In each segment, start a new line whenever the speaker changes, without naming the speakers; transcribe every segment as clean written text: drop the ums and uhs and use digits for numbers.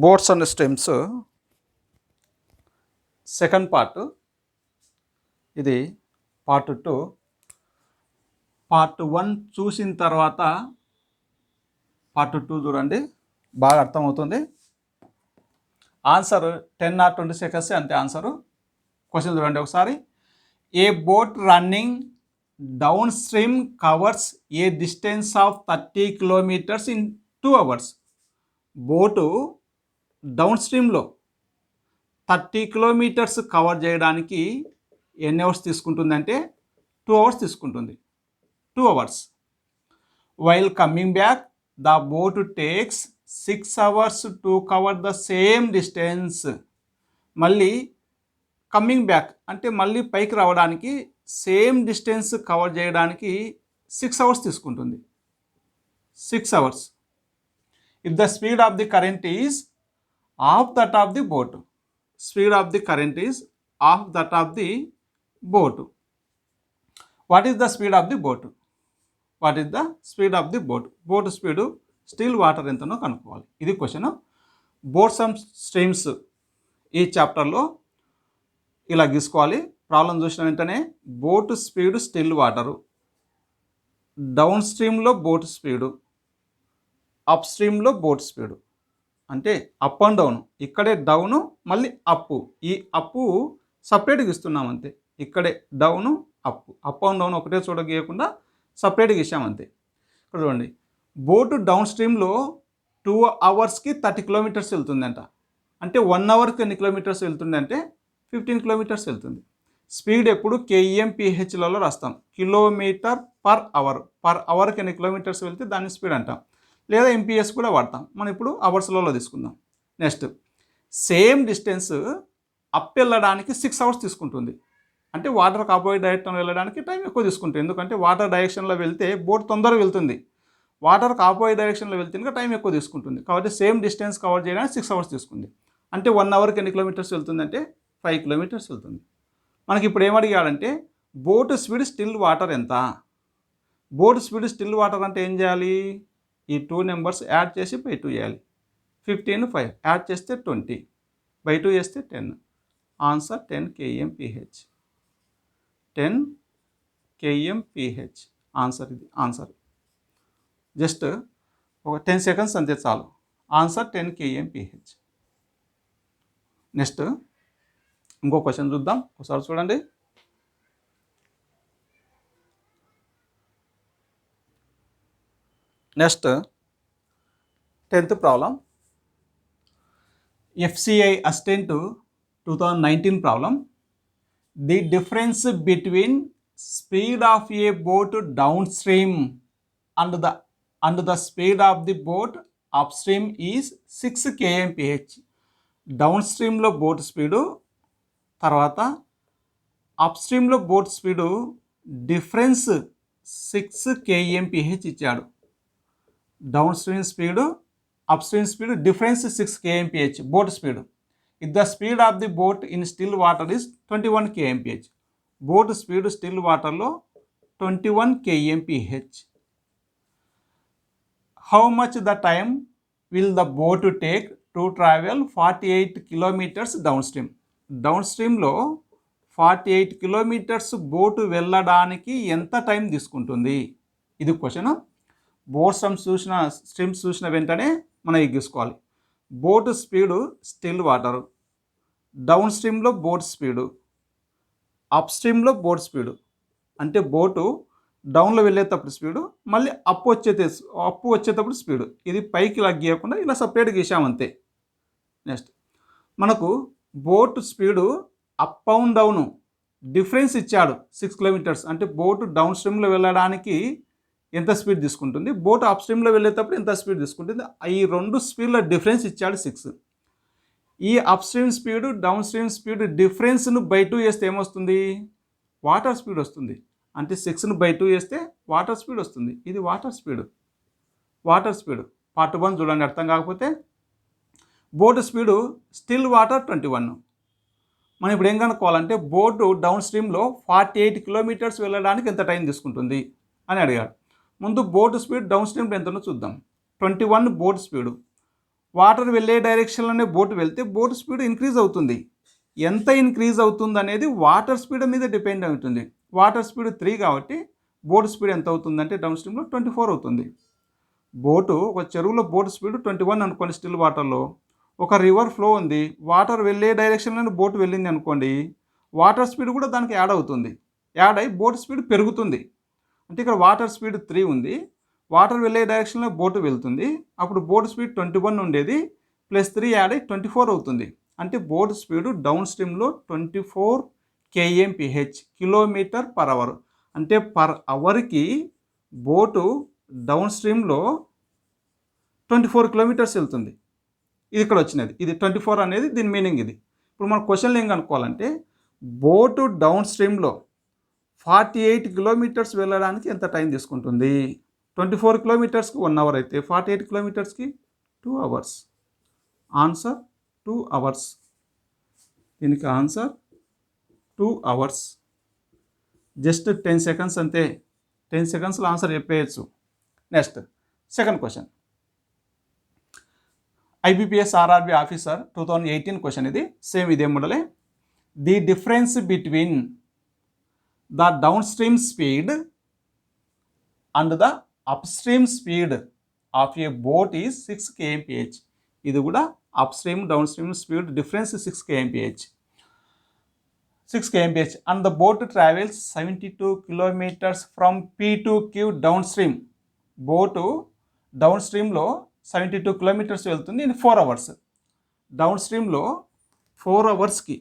Boats and streams second part. ఇది part 2. Part 1 చూసిన తర్వాత పార్ట్ 2 చూడండి, బాగా అర్థమవుతుంది. ఆన్సర్ 10 or 20 seconds అంతే ఆన్సరు. క్వశ్చన్ చూడండి ఒకసారి. A boat running down stream covers a distance of 30 kilometers in 2 hours. Boat down స్ట్రీమ్లో 30 kilometers కవర్ చేయడానికి ఎన్ని అవర్స్ తీసుకుంటుందంటే 2 hours తీసుకుంటుంది. 2 hours. While coming back the boat takes 6 hours to cover the same distance. మళ్ళీ coming back అంటే మళ్ళీ పైకి రావడానికి సేమ్ డిస్టెన్స్ కవర్ చేయడానికి 6 hours తీసుకుంటుంది. 6 hours. If the speed of the current is half that of the boat. Speed of the current is half that of the boat. What is the speed of the boat? What is the speed of the boat? Boat speed still water ఎంతనో కనుక్కోవాలి. ఇది question. Boats and streams ఈ చాప్టర్లో ఇలా గీసుకోవాలి. Problem చూసిన వెంటనే boat speed still water, down స్ట్రీమ్లో boat speed, up స్ట్రీమ్లో బోట్ స్పీడు. అంటే అప్ అండ్ డౌన్, ఇక్కడే డౌను మళ్ళీ అప్పు. ఈ అప్పు సపరేట్గా ఇస్తున్నాం అంతే. ఇక్కడే డౌను అప్పు, అప్ అండ్ డౌన్ ఒకటే చోట గీయకుండా సపరేట్గా ఇచ్చామంతే. ఇక్కడ చూడండి, బోటు డౌన్ స్ట్రీమ్లో 2 hours 30 kilometers వెళ్తుందంట. అంటే 1 hourకి ఎన్ని కిలోమీటర్స్ వెళ్తుంది అంటే 15 kilometers వెళ్తుంది. స్పీడ్ ఎప్పుడు KMPHలలో రాస్తాం, కిలోమీటర్ పర్ అవర్. పర్ అవర్కి ఎన్ని కిలోమీటర్స్ వెళ్తే దాన్ని స్పీడ్ అంటాం, లేదా MPS కూడా వాడతాం. మనం ఇప్పుడు అవర్స్లలో తీసుకుందాం. నెక్స్ట్, సేమ్ డిస్టెన్స్ అప్ వెళ్ళడానికి 6 hours తీసుకుంటుంది. అంటే వాటర్ ఆపోజిట్ డైరెక్షన్లో వెళ్ళడానికి టైం ఎక్కువ తీసుకుంటుంది. ఎందుకంటే వాటర్ డైరెక్షన్లో వెళ్తే బోట్ తొందరగా వెళ్తుంది, వాటర్కి ఆపోజిట్ డైరెక్షన్లో వెళ్తే ఇంకా టైం ఎక్కువ తీసుకుంటుంది. కాబట్టి సేమ్ డిస్టెన్స్ కవర్ చేయడానికి 6 hours తీసుకుంది. అంటే 1 hourకి ఎన్ని కిలోమీటర్స్ వెళ్తుందంటే 5 kilometers వెళ్తుంది. మనకి ఇప్పుడు ఏమడిగాడంటే బోట్ స్పీడ్ స్టిల్ వాటర్ ఎంత. బోట్ స్పీడ్ స్టిల్ వాటర్ అంటే ఏం చేయాలి, ఈ 2 numbers యాడ్ చేసి బై 2 చేయాలి. 15, 5 యాడ్ చేస్తే 20, బై 2 చేస్తే 10. Answer 10 kmph. 10 kmph answer. ఇది ఆన్సర్. జస్ట్ ఒక 10 seconds అంతే చాలు. Answer 10 kmph. నెక్స్ట్ ఇంకో క్వశ్చన్ చూద్దాం ఒకసారి చూడండి. Next 10th problem, FCI assistant 2019 problem. The difference between speed of a boat down stream and the speed of the boat up stream is 6 kmph. Down స్ట్రీమ్లో boat speed, తర్వాత up స్ట్రీమ్లో boat speed difference 6 kmph ఇచ్చాడు. Down stream speed, up stream speed difference 6 kmph boat speed. If the speed of the boat in still water is 21 kmph. Boat speed still వాటర్లో 21 kmph. How much the time will the boat take to travel 48 kilometers down stream. Down స్ట్రీమ్లో 48 kilometers boat వెళ్ళడానికి ఎంత time తీసుకుంటుంది, ఇది question. Boat streams చూసిన వెంటనే మనం ఎగ్గించుకోవాలి. Boat speed still water, down స్ట్రీమ్లో బోట్ స్పీడు, అప్ స్ట్రీమ్లో బోట్ స్పీడు. అంటే బోటు డౌన్లో వెళ్ళేటప్పుడు స్పీడు, మళ్ళీ అప్పు వచ్చేటప్పుడు స్పీడు. ఇది పైకి ఇలా గీయకుండా ఇలా సపరేట్గా గీసామంతే. నెక్స్ట్, మనకు boat speed up and down difference ఇచ్చాడు 6 kilometers. అంటే బోటు డౌన్ స్ట్రీమ్లో వెళ్ళడానికి ఎంత స్పీడ్ తీసుకుంటుంది, బోట్ అప్ స్ట్రీమ్లో వెళ్ళేటప్పుడు ఎంత స్పీడ్ తీసుకుంటుంది, ఈ 2 స్పీడ్ల డిఫరెన్స్ ఇచ్చాడు 6. ఈ up stream speed down stream speed డిఫరెన్స్ను బై 2 చేస్తే ఏమొస్తుంది, వాటర్ స్పీడ్ వస్తుంది. అంటే 6ను బై 2 చేస్తే వాటర్ స్పీడ్ వస్తుంది. ఇది వాటర్ స్పీడ్. పార్ట్ 1 చూడండి, అర్థం కాకపోతే. Boat speed still water 21. మనం ఇప్పుడు ఏం కనుక్కోవాలంటే బోటు డౌన్ స్ట్రీమ్లో 48 kilometers వెళ్ళడానికి ఎంత టైం తీసుకుంటుంది అని అడిగాడు. ముందు బోట్ స్పీడ్ డౌన్ స్ట్రీమ్లో ఎంతనో చూద్దాం. 21 బోట్ స్పీడు, వాటర్ వెళ్ళే డైరెక్షన్లోనే బోట్ వెళ్తే బోట్ స్పీడ్ ఇంక్రీజ్ అవుతుంది. ఎంత ఇంక్రీజ్ అవుతుంది అనేది వాటర్ స్పీడ్ మీద డిపెండ్ అవుతుంది. వాటర్ స్పీడ్ 3 కాబట్టి బోట్ స్పీడ్ ఎంత అవుతుందంటే డౌన్ స్ట్రీమ్లో 24 అవుతుంది. ఒక చెరువులో బోట్ స్పీడ్ 21 అనుకోండి స్టిల్ వాటర్లో. ఒక రివర్ ఫ్లో ఉంది, వాటర్ వెళ్ళే డైరెక్షన్లోనే బోట్ వెళ్ళింది అనుకోండి, వాటర్ స్పీడ్ కూడా దానికి యాడ్ అవుతుంది. యాడ్ అయ్యి బోట్ స్పీడ్ పెరుగుతుంది. అంటే ఇక్కడ వాటర్ స్పీడ్ 3 ఉంది, వాటర్ వెళ్ళే డైరెక్షన్లో బోటు వెళ్తుంది. అప్పుడు బోట్ స్పీడ్ 21 ఉండేది, +3 యాడ్ అయ్యి 24 అవుతుంది. అంటే బోట్ స్పీడ్ డౌన్ స్ట్రీమ్లో 24 kmph, km/h. అంటే పర్ అవర్కి బోటు డౌన్ స్ట్రీమ్లో 24 కిలోమీటర్స్ వెళ్తుంది. ఇది ఇక్కడ వచ్చినది, ఇది 24 అనేది దీని మీనింగ్. ఇది ఇప్పుడు మన క్వశ్చన్లో ఏం కనుక్కోవాలంటే బోటు డౌన్ స్ట్రీమ్లో 48 కిలోమీటర్స్ వెళ్ళడానికి ఎంత టైం తీసుకుంటుంది. 24 కిలోమీటర్స్కి 1 అవర్ అయితే 48 కిలోమీటర్స్కి 2 అవర్స్. Answer 2 hours. దీనికి ఆన్సర్ 2 అవర్స్. జస్ట్ 10 సెకండ్స్ అంతే, 10 సెకండ్స్లో ఆన్సర్ చెప్పేయచ్చు. Next second question, IBPS RRB officer 2018 question. ఇది సేమ్ ఇదే మోడలే. The difference between the down stream speed and the up stream speed of a boat is 6 kmph. ఇది కూడా up stream down stream speed difference 6 kmph. 6 kmph and the boat travels 72 kilometers from P to Q downstream. Boat down స్ట్రీమ్లో 72 kilometres వెళ్తుంది in 4 hours. Down స్ట్రీమ్లో 4 అవర్స్కి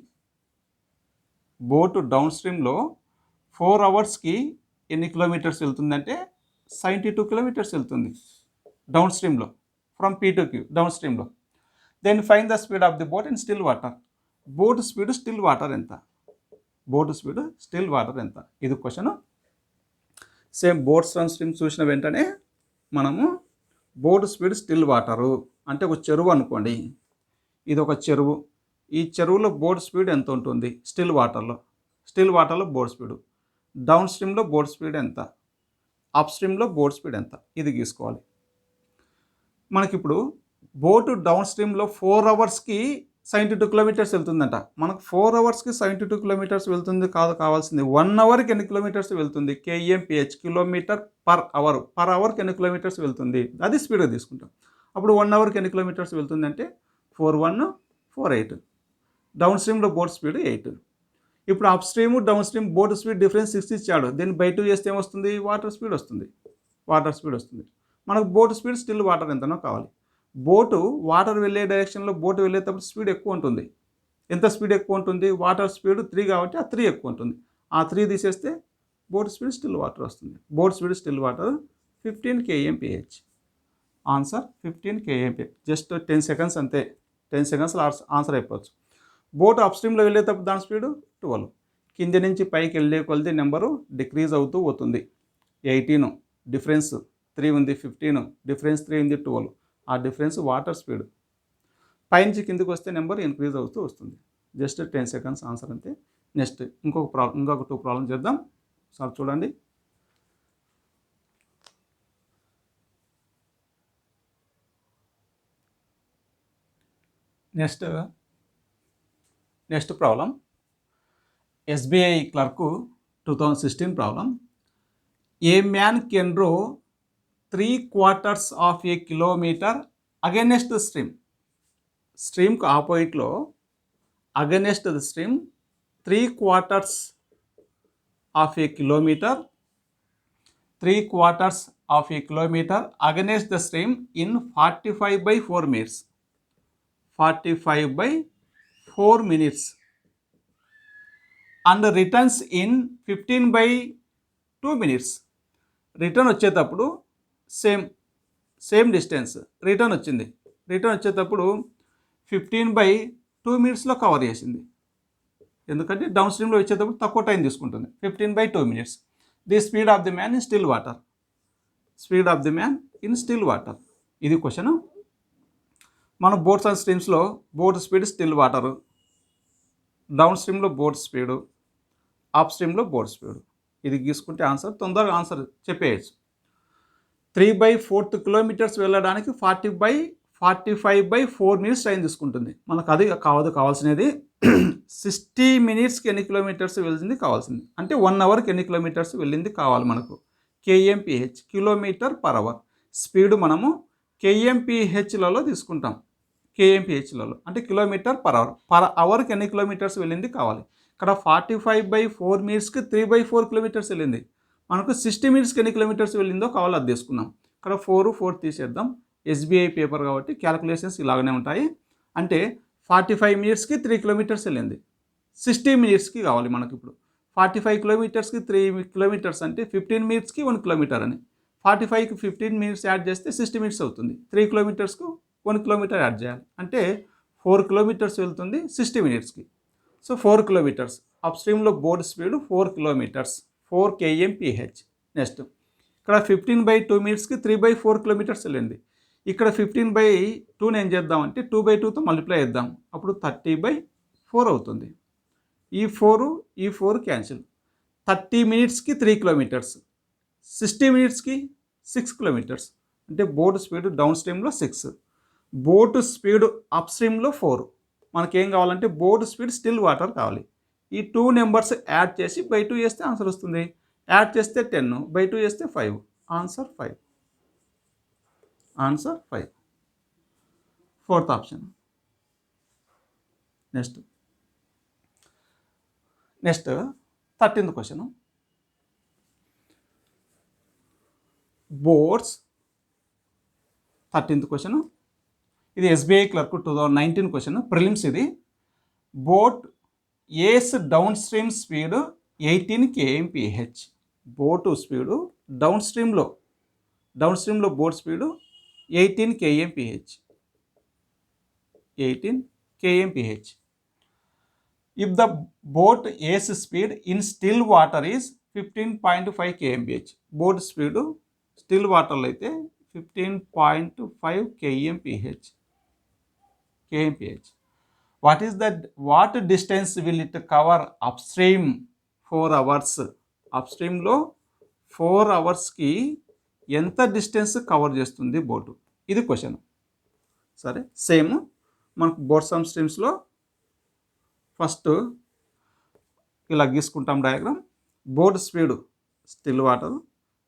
boat down స్ట్రీమ్లో 4 అవర్స్కి ఎన్ని kilometres వెళ్తుందంటే 72 కిలోమీటర్స్ వెళ్తుంది డౌన్ స్ట్రీమ్లో, from P to Q down స్ట్రీమ్లో. Then find the speed of the boat in still water. Boat speed still water ఎంత? బోట్ స్పీడ్ స్టిల్ వాటర్ ఎంత? ఇది question. Same boats down stream చూసిన వెంటనే మనము బోట్ స్పీడ్ స్టిల్ వాటరు అంటే ఒక చెరువు అనుకోండి, ఇది ఒక చెరువు. ఈ చెరువులో బోట్ స్పీడ్ ఎంత ఉంటుంది స్టిల్ వాటర్లో? స్టిల్ వాటర్లో బోట్ స్పీడ్, డౌన్ స్ట్రీమ్లో బోట్ స్పీడ్ ఎంత, అప్ స్ట్రీమ్లో బోట్ స్పీడ్ ఎంత, ఇది గీసుకోవాలి. మనకిప్పుడు బోటు డౌన్ స్ట్రీమ్లో 4 అవర్స్కి 72 కిలోమీటర్స్ వెళ్తుందంట. మనకు 4 అవర్స్కి 72 కిలోమీటర్స్ వెళ్తుంది కాదు, కావాల్సింది 1 అవర్కి ఎన్ని కిలోమీటర్స్ వెళ్తుంది, kmph, km/h. పర్ అవర్కి ఎన్ని కిలోమీటర్స్ వెళ్తుంది, అది స్పీడ్గా తీసుకుంటాం. అప్పుడు 1 అవర్కి ఎన్ని కిలోమీటర్స్ వెళ్తుంది అంటే 4 1 4 8. డౌన్ స్ట్రీమ్లో బోట్ స్పీడ్ 8. ఇప్పుడు up stream down stream boat speed difference 6 ఇచ్చాడు, దీన్ని బై 2 చేస్తే ఏమొస్తుంది, వాటర్ స్పీడ్ వస్తుంది. మనకు బోట్ స్పీడ్ స్టిల్ వాటర్ ఎంతనో కావాలి. బోటు వాటర్ వెళ్ళే డైరెక్షన్లో బోటు వెళ్ళేటప్పుడు స్పీడ్ ఎక్కువ ఉంటుంది. ఎంత స్పీడ్ ఎక్కువ ఉంటుంది, వాటర్ స్పీడ్ 3 కాబట్టి ఆ 3 ఎక్కువ ఉంటుంది. ఆ 3 తీసేస్తే బోట్ స్పీడ్ స్టిల్ వాటర్ వస్తుంది. Boat speed still water 15 kmph. Answer 15 kmph. Just 10 seconds అంతే, 10 సెకండ్స్లో ఆన్సర్ అయిపోవచ్చు. బోట్ అప్ స్ట్రీమ్లో వెళ్ళేటప్పుడు దాని స్పీడ్ 12. కింద నుంచి పైకి వెళ్ళే కొలది నెంబరు డిక్రీజ్ అవుతూ పోతుంది. 18 డిఫరెన్స్ 3 ఉంది, 15 డిఫరెన్స్ 3 ఉంది, 12. ఆ డిఫరెన్స్ వాటర్ స్పీడ్. పైనుంచి కిందకి వస్తే నెంబర్ ఇంక్రీజ్ అవుతూ వస్తుంది. జస్ట్ 10 సెకండ్స్ ఆన్సర్ అంతే. నెక్స్ట్ ఇంకొక 2 ప్రాబ్లం చేద్దాం. సార్ చూడండి. Next problem, SBI clerk 2016 problem. A man can row 3/4 of a kilometre against the stream. స్ట్రీమ్కి ఆపోజిట్లో against the stream 3/4 of a kilometre, 3/4 of a kilometre against the stream in 45/4 minutes. 45/4 minutes and returns in 15/2 minutes. Return వచ్చేటప్పుడు same distance return వచ్చేటప్పుడు 15/2 minutesలో cover చేసింది. ఎందుకంటే down స్ట్రీమ్లో వచ్చేటప్పుడు తక్కువ time తీసుకుంటుంది, 15/2 minutes. The speed of the man in still water. ఇది question. మన boats and స్ట్రీమ్స్లో boat speed still water, down స్ట్రీమ్లో బోట్ స్పీడు, అప్ స్ట్రీమ్లో బోట్ స్పీడు. ఇది గీసుకుంటే ఆన్సర్ తొందరగా ఆన్సర్ చెప్పేయచ్చు. 3/4 కిలోమీటర్స్ వెళ్ళడానికి 40/4 45/4 minutes టైం తీసుకుంటుంది. మనకు అది కావాల్సినది 60 minutesకి ఎన్ని కిలోమీటర్స్ వెళ్ళింది కావాల్సింది. అంటే 1 అవర్కి ఎన్ని కిలోమీటర్స్ వెళ్ళింది కావాలి మనకు. KMPH kilometer per hour. Speed మనము KMPHలలో తీసుకుంటాం. KMPHలలో అంటే కిలోమీటర్ పర్ అవర్. పర్ అవర్కి ఎన్ని కిలోమీటర్స్ వెళ్ళింది కావాలి. ఇక్కడ 45/4 minutesకి 3/4 కిలోమీటర్స్ వెళ్ళింది. మనకు 60 minutesకి ఎన్ని కిలోమీటర్స్ వెళ్ళిందో కావాలి, అది తీసుకున్నాం. ఇక్కడ 4 తీసేద్దాం. SBI పేపర్ కాబట్టి క్యాలిక్యులేషన్స్ ఇలాగనే ఉంటాయి. అంటే 45 minutesకి 3 kilometers వెళ్ళింది. 60 minutesకి కావాలి మనకి. ఇప్పుడు 45 kilometersకి 3 kilometers అంటే 15 minutesకి 1 kilometer అని. 45కి 15 minutes యాడ్ చేస్తే 60 minutes అవుతుంది. 3 kilometersకు 1 kilometer యాడ్ చేయాలి. అంటే 4 kilometers వెళ్తుంది 60 minutesకి. So 4 kilometers. అప్ స్ట్రీమ్లో boat speed 4 kilometers, 4 kmph. Next ఇక్కడ 15/2 minutesకి 3/4 kilometers వెళ్ళింది. ఇక్కడ 15/2 ఏం చేద్దామంటే 2/2తో మల్టిప్లై చేద్దాం. అప్పుడు 30/4 అవుతుంది. ఈ 4 క్యాన్సిల్. 30 minutesకి 3 kilometers, 60 minutesకి 6 kilometers. అంటే బోట్ స్పీడ్ డౌన్ స్ట్రీమ్లో 6, బోట్ స్పీడ్ అప్ స్ట్రీమ్లో 4. మనకేం కావాలంటే బోట్ స్పీడ్ స్టిల్ వాటర్ కావాలి. ఈ 2 నెంబర్స్ యాడ్ చేసి /2 చేస్తే ఆన్సర్ వస్తుంది. యాడ్ చేస్తే 10, /2 చేస్తే 5. Answer 5. Answer 5. 4th option. Next 13th question. Boats 13th question. ఇది SBI క్లర్క్ 2019 క్వశ్చన్, ప్రిలిమ్స్ ఇది. Boat as down stream speed 18 kmph. Boat speed down స్ట్రీమ్లో boat speed 18 kmph. 18 kmph. If the boat ace speed in still water is 15.5 kmph. Boat speed still వాటర్లో అయితే 15.5 kmph. What distance will it cover upstream 4 hours? అప్స్ట్రీమ్లో 4 అవర్స్కి ఎంత distance cover చేస్తుంది boat? ఇది question. సరే, same మనకు boat some స్ట్రీమ్స్లో first ఇలా గీసుకుంటాం diagram. Boat speed still water,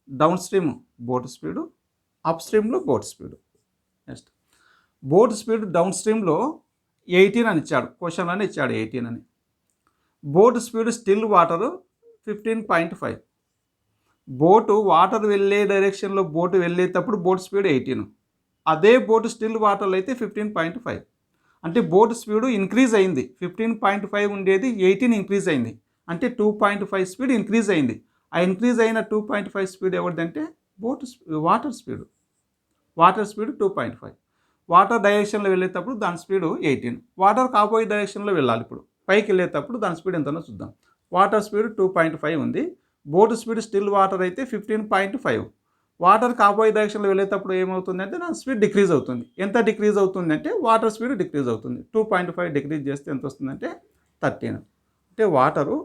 down stream boat speed, up స్ట్రీమ్లో boat speed. Next boat speed down స్ట్రీమ్లో 18 అని ఇచ్చాడు, క్వశ్చన్లోనే ఇచ్చాడు 18 అని. Boat speed still water 15.5. Boat water వెళ్ళే డైరెక్షన్లో బోటు వెళ్ళేటప్పుడు బోట్ స్పీడ్ 18. అదే బోటు స్టిల్ వాటర్లో అయితే 15.5. అంటే బోట్ స్పీడ్ ఇంక్రీజ్ అయింది. 15.5 ఉండేది 18 ఇంక్రీజ్ అయింది. అంటే 2.5 స్పీడ్ ఇంక్రీజ్ అయింది. ఆ ఇంక్రీజ్ అయిన 2.5 స్పీడ్ ఎవరిదంటే వాటర్ స్పీడ్. 2.5. వాటర్ డైరెక్షన్లో వెళ్ళేటప్పుడు దాని స్పీడ్ 18. వాటర్ ఆపోజిట్ డైరెక్షన్లో వెళ్ళాలి. ఇప్పుడు పైకి వెళ్ళేటప్పుడు దాని స్పీడ్ ఎంతనో చూద్దాం. వాటర్ స్పీడ్ 2.5 ఉంది. బోటు స్పీడ్ స్టిల్ వాటర్ అయితే 15.5. వాటర్కి ఆపోజిట్ డైరెక్షన్లో వెళ్ళేటప్పుడు ఏమవుతుందంటే దాని స్పీడ్ డిక్రీజ్ అవుతుంది. ఎంత డిక్రీజ్ అవుతుందంటే వాటర్ స్పీడ్ డిక్రీజ్ అవుతుంది. 2.5 డిక్రీజ్ చేస్తే ఎంత వస్తుందంటే 13. అంటే వాటరు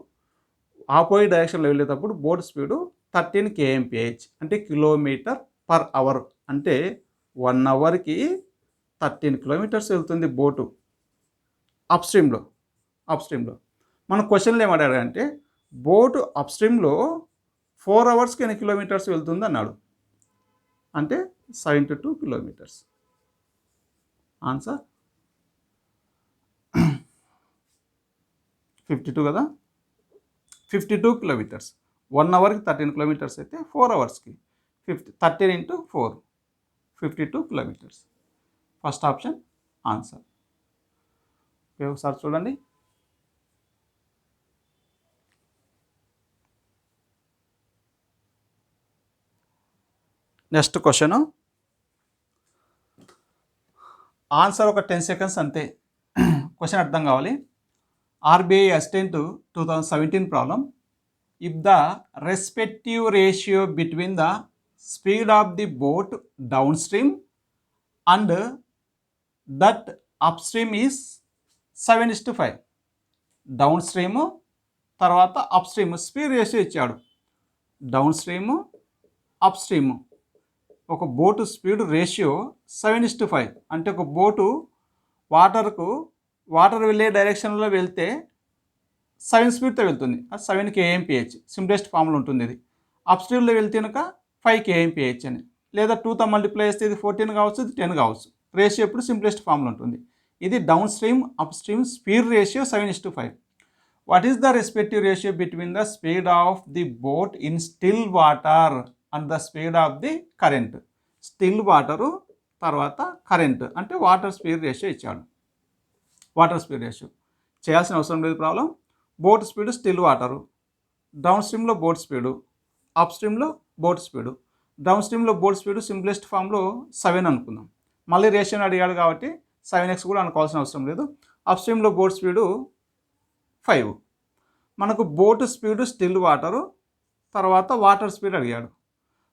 ఆపోజిట్ డైరెక్షన్లో వెళ్ళేటప్పుడు బోట్ స్పీడు 13 kmph. అంటే కిలోమీటర్ పర్ అవర్. అంటే 1 అవర్కి 13 kilometers వెళ్తుంది బోటు అప్ స్ట్రీమ్లో. మన క్వశ్చన్లు ఏమడిగాడంటే బోటు అప్ స్ట్రీమ్లో 4 అవర్స్కి ఎన్ని కిలోమీటర్స్ వెళ్తుంది అన్నాడు. అంటే 72 kilometers. ఆన్సర్ 52 కదా. 52 kilometers. 1 అవర్కి 13 kilometers అయితే 4 అవర్స్కి 13 into 4, 52 kilometers. First option answer. ఒకసారి చూడండి. Next question. ఆన్సర్ ఒక 10 seconds అంతే. క్వశ్చన్ అర్థం కావాలి. RBI assistant 2017 problem. If the respective ratio between the speed of the boat downstream and that upstream is 7:5. Down stream తర్వాత up stream speed ratio ఇచ్చాడు. Down stream up stream ఒక boat speed ratio 7:5. అంటే ఒక boat water వెళ్ళే డైరెక్షన్లో వెళ్తే 7 స్పీడ్తో వెళ్తుంది, అది 7 kmph. సింప్లెస్ట్ ఫామ్లో ఉంటుంది ఇది. అప్ స్ట్రీమ్లో వెళ్తే కనుక 5 kmph అని, లేదా 2తో మల్టిప్లై చేస్తే ఇది 14 కావచ్చు, ఇది 10 కావచ్చు. రేషియో ఎప్పుడు సింప్లెస్ట్ ఫామ్లో ఉంటుంది. ఇది down stream up stream speed ratio 7:5. What is the respective ratio between the speed of the boat in still water and the speed of the current? Still water తర్వాత కరెంట్ అంటే water speed ratio ఇచ్చాడు. Water speed ratio చేయాల్సిన అవసరం లేదు problem. Boat speed still water, down స్ట్రీమ్లో boat speed, up స్ట్రీమ్లో boat speed. Down స్ట్రీమ్లో boat speed simplest ఫామ్లో 7 అనుకుందాం. మళ్ళీ రేషియోని అడిగాడు కాబట్టి 7x కూడా అనుకోవాల్సిన అవసరం లేదు. అప్ స్ట్రీమ్లో బోట్ స్పీడు 5. మనకు బోట్ స్పీడు స్టిల్ వాటరు తర్వాత వాటర్ స్పీడ్ అడిగాడు.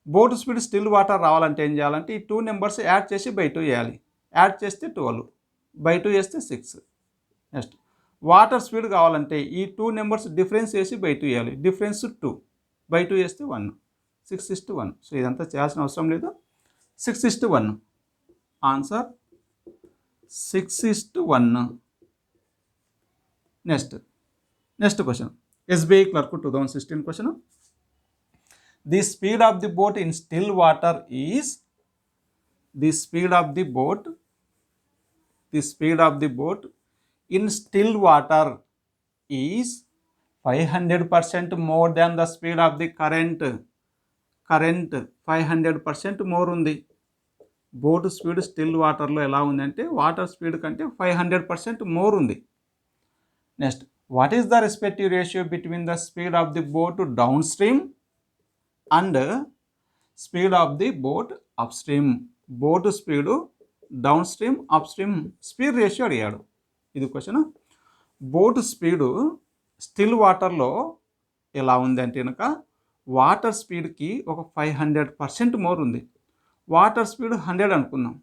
బోట్ స్పీడ్ స్టిల్ వాటర్ రావాలంటే ఏం చేయాలంటే ఈ 2 నెంబర్స్ యాడ్ చేసి బై 2 చేయాలి. యాడ్ చేస్తే 12, బై 2 చేస్తే 6. నెక్స్ట్ వాటర్ స్పీడ్ కావాలంటే ఈ 2 నెంబర్స్ డిఫరెన్స్ చేసి బై 2 చేయాలి. డిఫరెన్స్ 2, బై 2 చేస్తే 1, 6:1. సో ఇదంతా చేయాల్సిన అవసరం లేదు. 6:1 answer 6:1. Next question, SBI clerk 2016 question. The speed of the boat in still water is, the speed of the boat in still water is 500% more than the speed of the current. 500% more ఉంది. Boat speed still వాటర్లో ఎలా ఉందంటే water speed కంటే 500% more ఉంది. Next, what is the respective ratio between the speed of the boat down stream and speed of the boat up stream? Boat speed down stream up stream speed ratio అడిగాడు. ఇది question. Boat speed still వాటర్లో ఎలా ఉంది అంటే కనుక water స్పీడ్కి ఒక 500% more ఉంది. Water speed 100 అనుకుందాం,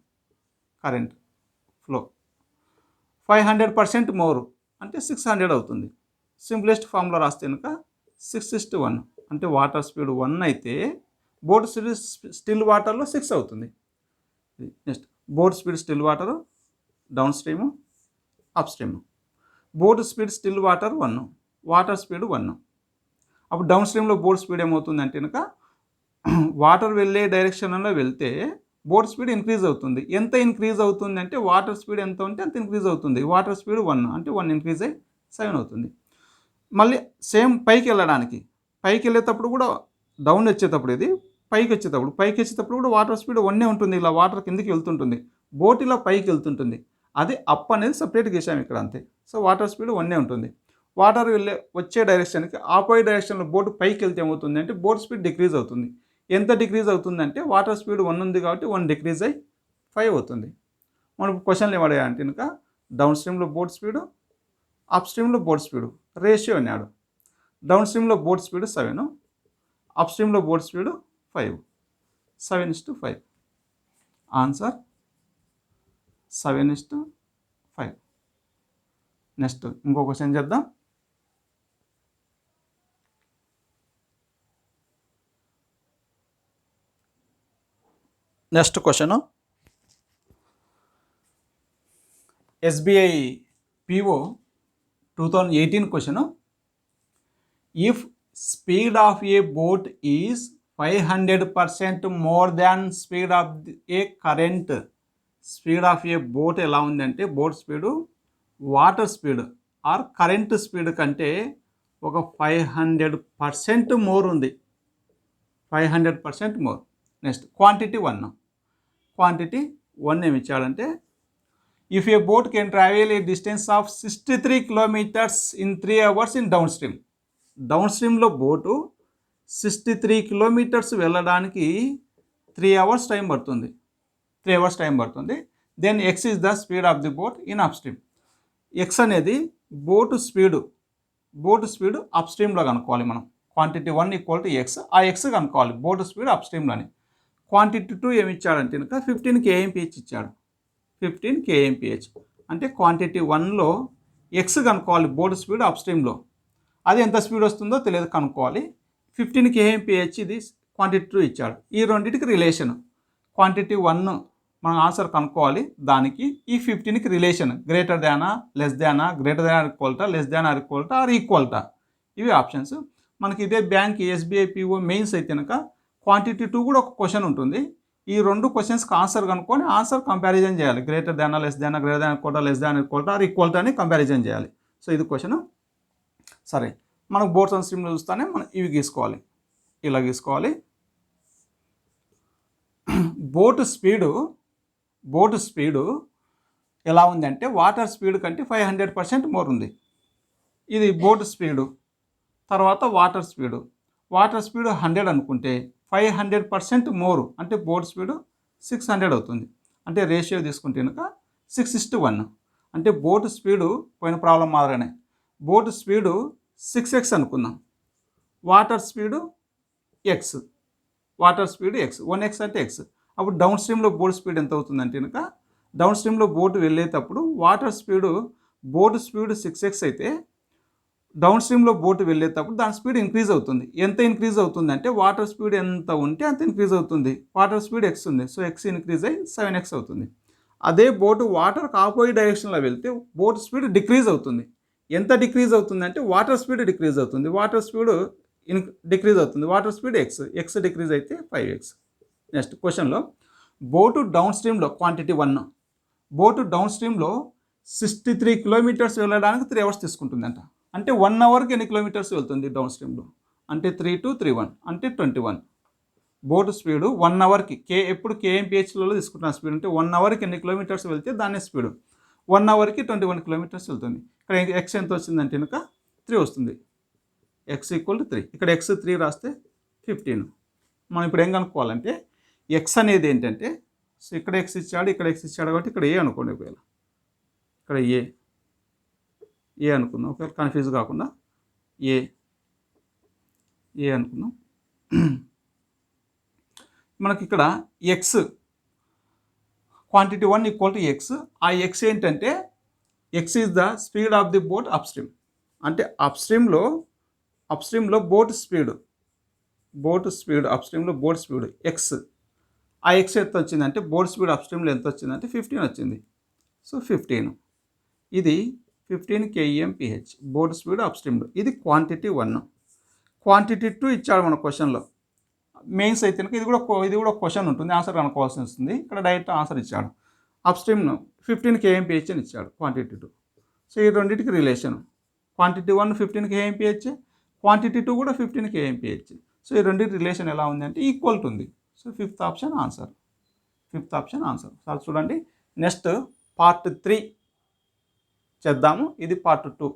కరెంట్ ఫ్లో 500% మోర్ అంటే 600 అవుతుంది. సింప్లెస్ట్ ఫామ్లో రాస్తే కనుక 6:1 అంటే వాటర్ స్పీడ్ 1 అయితే బోట్ స్పీడ్ స్టిల్ వాటర్లో 6 అవుతుంది. Next, boat speed still water down stream up stream. Boat speed still water 1, water speed 1. అప్పుడు డౌన్ స్ట్రీమ్లో బోట్ స్పీడ్ ఏమవుతుందంటే కనుక వాటర్ వెళ్ళే డైరెక్షన్లో వెళ్తే బోట్ స్పీడ్ ఇంక్రీజ్ అవుతుంది. ఎంత ఇంక్రీజ్ అవుతుంది అంటే వాటర్ స్పీడ్ ఎంత ఉంటే అంత ఇంక్రీజ్ అవుతుంది. వాటర్ స్పీడ్ 1 అంటే 1 ఇంక్రీజ్ అయ్యి 7 అవుతుంది. మళ్ళీ సేమ్ పైకి వెళ్ళేటప్పుడు కూడా డౌన్ వచ్చేటప్పుడు ఇది పైకి వచ్చేటప్పుడు కూడా వాటర్ స్పీడ్ 1 ఉంటుంది. ఇలా వాటర్ కిందకి వెళ్తుంటుంది, బోట్ ఇలా పైకి వెళ్తుంటుంది. అదే అప్ అనేది సపరేట్గా వేసాము ఇక్కడ అంతే. సో వాటర్ స్పీడ్ 1 ఉంటుంది. వాటర్ వచ్చే డైరెక్షన్కి ఆపోజిట్ డైరెక్షన్లో బోట్ పైకి వెళ్తే ఏమవుతుంది అంటే బోట్ స్పీడ్ డిక్రీజ్ అవుతుంది. ఎంత డిక్రీజ్ అవుతుందంటే వాటర్ స్పీడ్ 1 ఉంది కాబట్టి 1 డిక్రీజ్ అయ్యి 5 అవుతుంది. మనకు క్వశ్చన్లు ఏమడిగా అంటే కనుక డౌన్ స్ట్రీమ్లో బోట్ స్పీడు, అప్ స్ట్రీమ్లో బోట్ స్పీడు రేషియో అన్నాడు. డౌన్ స్ట్రీమ్లో బోట్ స్పీడ్ 7, అప్ స్ట్రీమ్లో బోట్ స్పీడ్ 5, 7:5. ఆన్సర్ 7:5. నెక్స్ట్ ఇంకో క్వశ్చన్ చేద్దాం. Next question, SBI PO 2018 question. If speed of a boat is 500% more than speed of a current. Speed of a boat ఎలా ఉందంటే boat speed water speed or current speed కంటే ఒక 500% more ఉంది. 500% more. Next, quantity 1 ఏమి ఇచ్చాడంటే if a boat can travel a distance of 63 kilometers in 3 hours in down stream. Down స్ట్రీమ్లో boat 63 kilometers వెళ్ళడానికి 3 hours time పడుతుంది. Then x is the speed of the boat in up stream. X అనేది boat speed up స్ట్రీమ్లో కనుక్కోవాలి మనం. Quantity 1 = x. ఆ x కనుక్కోవాలి boat speed up స్ట్రీమ్లోని. క్వాంటిటీ 2 ఏమి ఇచ్చాడంటే కనుక 15 kmph ఇచ్చాడు. 15 kmph అంటే క్వాంటిటీ 1లో ఎక్స్ కనుక్కోవాలి బోటు స్పీడ్ అప్ స్ట్రీమ్లో. అది ఎంత స్పీడ్ వస్తుందో తెలియదు, కనుక్కోవాలి. 15 kmph ఇది క్వాంటిటీ 2 ఇచ్చాడు. ఈ రెండింటికి రిలేషన్ క్వాంటిటీ 1 మనం ఆన్సర్ కనుక్కోవాలి. దానికి ఈ 15కి రిలేషన్ గ్రేటర్ దానా, లెస్ దానా, గ్రేటర్ దాన్ ఆర్ ఈక్వల్టా, లెస్ దాన్ ఆర్ ఈక్వల్టా ఆర్ ఈక్వల్టా, ఇవి ఆప్షన్స్. మనకి ఇదే బ్యాంక్ ఎస్బీఐ పిఓ మెయిన్స్ అయితే కనుక క్వాంటిటీ 2 కూడా ఒక క్వశ్చన్ ఉంటుంది. ఈ 2 క్వశ్చన్స్కి ఆన్సర్ కనుక్కొని ఆన్సర్ కంపారిజన్ చేయాలి. గ్రేటర్ దానా, లెస్ దానా, గ్రేటర్ దాన్ ఈక్వల్టా, లెస్ దాన్ ఈక్వల్టా ఆర్ ఈక్వల్టా అని కంపారిజన్ చేయాలి. సో ఇది క్వశ్చన్. సరే, మనకు బోర్డ్స్ అండ్ స్ట్రీమ్లో చూస్తానే మనం ఇవి గీసుకోవాలి. ఇలా గీసుకోవాలి. బోట్ స్పీడు ఎలా ఉంది అంటే వాటర్ స్పీడ్ కంటే 500% మోర్ ఉంది. ఇది బోట్ స్పీడు. తర్వాత వాటర్ స్పీడు 100 అనుకుంటే 500% మోర్ అంటే బోట్ స్పీడు 600 అవుతుంది. అంటే రేషియో తీసుకుంటే కనుక 6:1. అంటే బోట్ స్పీడు పోయిన ప్రాబ్లం మాదిరిగానే బోట్ స్పీడు 6x అనుకుందాం. వాటర్ స్పీడు ఎక్స్ 1x అంటే ఎక్స్. అప్పుడు డౌన్ స్ట్రీమ్లో బోట్ స్పీడ్ ఎంత అవుతుందంటే కనుక డౌన్ స్ట్రీమ్లో బోటు వెళ్ళేటప్పుడు బోట్ స్పీడ్ 6x అయితే డౌన్ స్ట్రీమ్లో బోటు వెళ్ళేటప్పుడు దాని స్పీడ్ ఇంక్రీజ్ అవుతుంది. ఎంత ఇంక్రీజ్ అవుతుంది అంటే వాటర్ స్పీడ్ ఎంత ఉంటే అంత ఇంక్రీజ్ అవుతుంది. వాటర్ స్పీడ్ x ఉంది, సో x ఇంక్రీజ్ అయ్యి 7x అవుతుంది. అదే బోటు వాటర్కి ఆపోజిట్ డైరెక్షన్లో వెళ్తే బోట్ స్పీడ్ డిక్రీజ్ అవుతుంది. ఎంత డిక్రీజ్ అవుతుంది అంటే వాటర్ స్పీడ్ డిక్రీజ్ అవుతుంది. వాటర్ స్పీడ్ డిక్రీజ్ అవుతుంది. వాటర్ స్పీడ్ x డిక్రీజ్ అయితే 5x. నెక్స్ట్ క్వశ్చన్లో బోటు డౌన్ స్ట్రీమ్లో క్వాంటిటీ 1 బోటు డౌన్ స్ట్రీమ్లో 63 కిలోమీటర్స్ వెళ్ళడానికి 3 hours తీసుకుంటుందంట. అంటే 1 అవర్కి ఎన్ని కిలోమీటర్స్ వెళ్తుంది డౌన్ స్ట్రీమ్లో అంటే 3:2:31 అంటే 21. బోటు స్పీడు 1 అవర్కి ఎప్పుడు kmph తీసుకుంటున్న స్పీడ్ అంటే 1 అవర్కి ఎన్ని కిలోమీటర్స్ వెళ్తే దాని స్పీడు 1 అవర్కి 21 కిలోమీటర్స్ వెళ్తుంది. ఇక్కడ x ఎంత వచ్చిందంటే కనుక 3 వస్తుంది. x = 3. ఇక్కడ x 3 రాస్తే 15. మనం ఇప్పుడు ఏం కనుక్కోవాలంటే x అనేది ఏంటంటే, సో ఇక్కడ x ఇచ్చాడు, ఇక్కడ x ఇచ్చాడు కాబట్టి ఇక్కడ a అనుకోండి. ఒకవేళ ఇక్కడ ఏ అనుకుందాం, ఒకవేళ కన్ఫ్యూజ్ కాకుండా ఏ అనుకుందాం. మనకి ఇక్కడ x క్వాంటిటీ 1 = x. ఆ x ఏంటంటే x is the speed of the boat up stream. అంటే అప్ స్ట్రీమ్లో బోట్ స్పీడ్ అప్ స్ట్రీమ్లో బోట్ స్పీడ్ x. ఆ x ఎంత వచ్చిందంటే బోట్ స్పీడ్ అప్ స్ట్రీమ్లో ఎంత వచ్చిందంటే 15 వచ్చింది. సో 15 ఇది 15 kmph బోట్ స్పీడ్ అప్ స్ట్రీమ్లో. ఇది క్వాంటిటీ 1. క్వాంటిటీ 2 ఇచ్చాడు మన క్వశ్చన్లో. మెయిన్స్ అయితే ఇది కూడా ఒక క్వశ్చన్ ఉంటుంది, ఆన్సర్ అనుకోవాల్సి వస్తుంది. ఇక్కడ డైరెక్ట్ ఆన్సర్ ఇచ్చాడు. అప్ స్ట్రీమ్ను 15 kmph అని ఇచ్చాడు క్వాంటిటీ 2. సో ఈ రెండింటికి రిలేషన్ క్వాంటిటీ 1 15 kmph, క్వాంటిటీ 2 కూడా 15 kmph. సో ఈ రెండింటి రిలేషన్ ఎలా ఉంది అంటే ఈక్వల్ ఉంది. So fifth option answer. Sir చూడండి. నెక్స్ట్ పార్ట్ 3 చేద్దాము. ఇది పార్ట్ 2.